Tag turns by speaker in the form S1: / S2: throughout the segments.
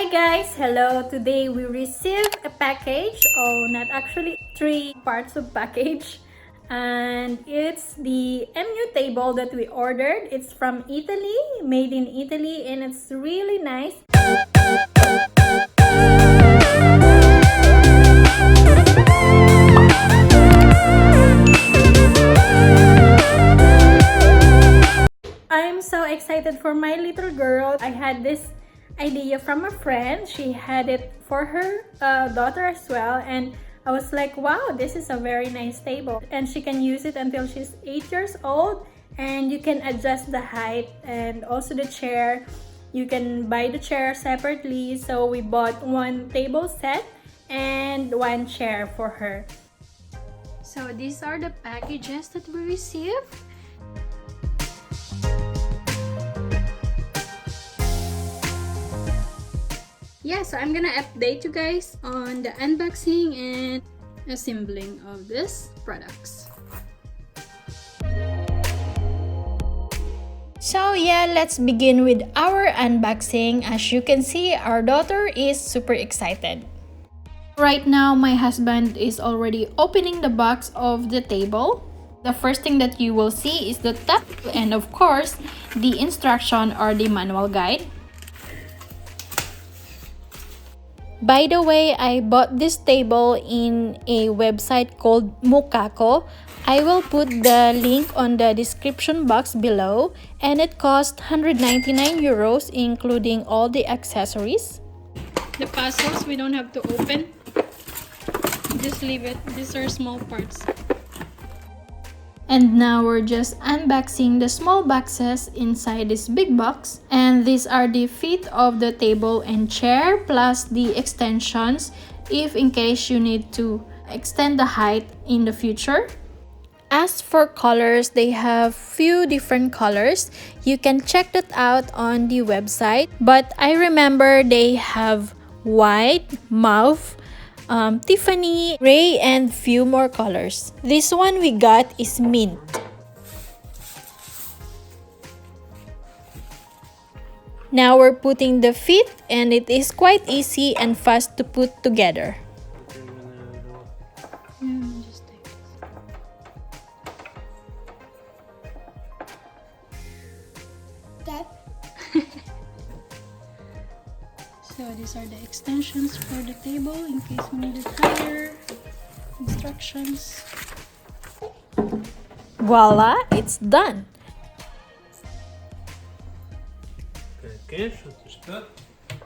S1: Hi guys! Hello! Today we received a package, not actually 3 parts of package, and it's the MUtable that we ordered. It's from Italy, made in Italy, and it's really nice. I'm so excited for my little girl. I had this idea from a friend. She had it for her daughter as well, and I was like, wow, this is a very nice table, and she can use it until she's 8 years old, and you can adjust the height and also the chair. You can buy the chair separately, so we bought one table set and one chair for her. So these are the packages that we received. Yeah, so I'm gonna update you guys on the unboxing and assembling of these products. So yeah, let's begin with our unboxing. As you can see, our daughter is super excited. Right now, my husband is already opening the box of the table. The first thing that you will see is the top and of course, the instruction or the manual guide. By the way, I bought this table in a website called Mukako. I will put the link on the description box below, and it cost 199 euros including all the accessories. The puzzles we don't have to open. Just leave it. These are small parts. And now we're just unboxing the small boxes inside this big box. And these are the feet of the table and chair plus the extensions if in case you need to extend the height in the future. As for colors, they have few different colors. You can check that out on the website. But I remember they have white, mauve, Tiffany, gray, and few more colors. This one we got is mint. Now we're putting the feet, and it is quite easy and fast to put together. So these are the extensions for the table in case we need it higher. Instructions. Voila, it's done.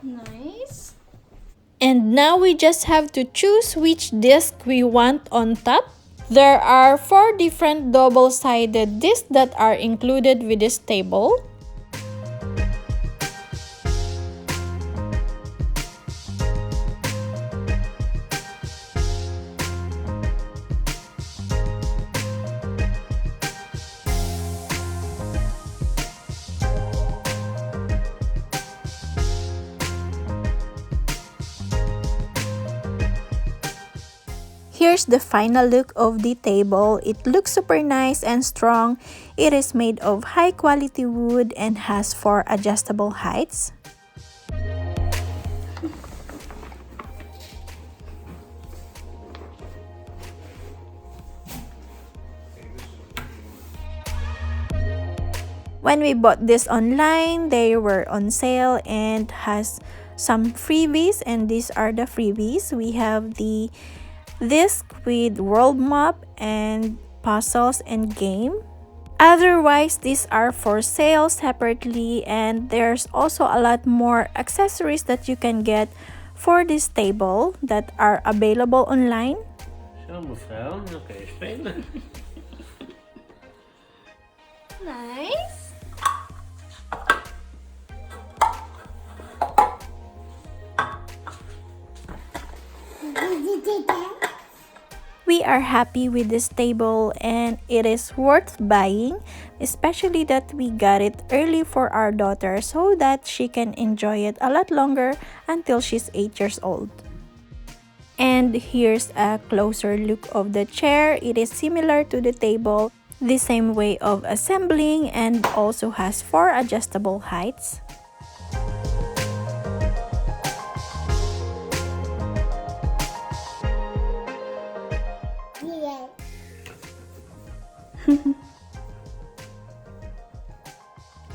S1: Nice. And now we just have to choose which disc we want on top. There are 4 different double-sided discs that are included with this table. Here's the final look of the table. It looks super nice and strong. It is made of high quality wood and has 4 adjustable heights. When we bought this online, they were on sale and has some freebies, and these are the freebies. We have the disc with world map and puzzles and game. Otherwise, these are for sale separately, and there's also a lot more accessories that you can get for this table that are available online.
S2: Zo mevrouw, dan kun je spelen.
S1: Nice. We are happy with this table, and it is worth buying, especially that we got it early for our daughter so that she can enjoy it a lot longer until she's 8 years old. And here's a closer look of the chair. It is similar to the table, the same way of assembling, and also has 4 adjustable heights.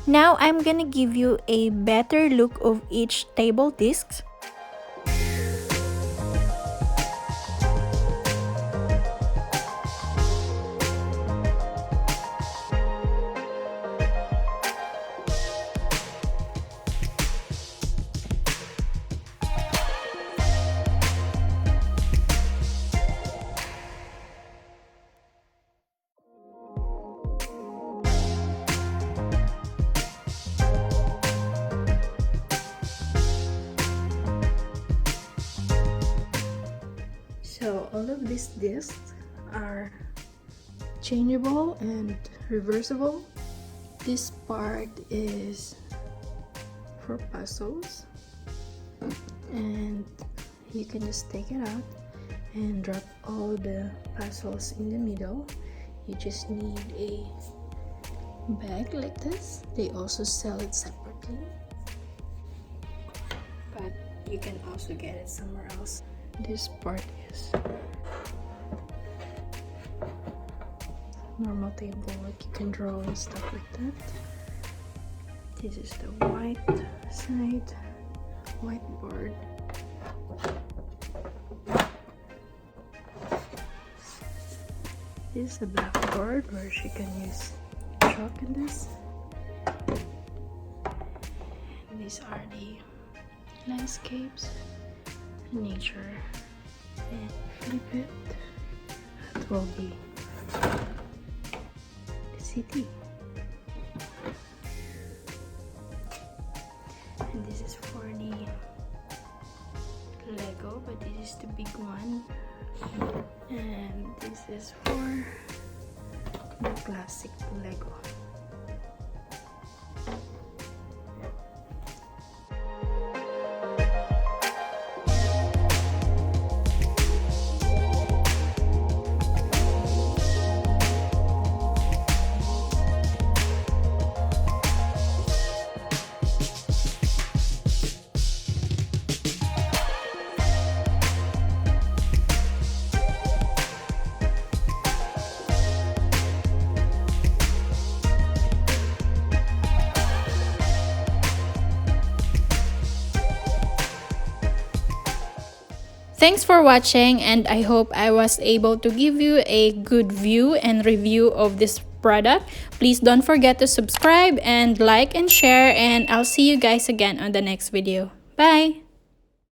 S1: Now I'm gonna give you a better look of each table discs. So all of these discs are changeable and reversible. This part is for puzzles, and you can just take it out and drop all the puzzles in the middle. You just need a bag like this. They also sell it separately, but you can also get it somewhere else. This part is normal table, like you can draw and stuff like that. This is the white side, whiteboard. This is the blackboard where she can use chalk in this. And these are the landscapes, nature, and flip it. That will be the city. And this is for the Lego, but this is the big one. And this is for the classic Lego. Thanks for watching, and I hope I was able to give you a good view and review of this product. Please don't forget to subscribe and like and share, and I'll see you guys again on the next video. Bye!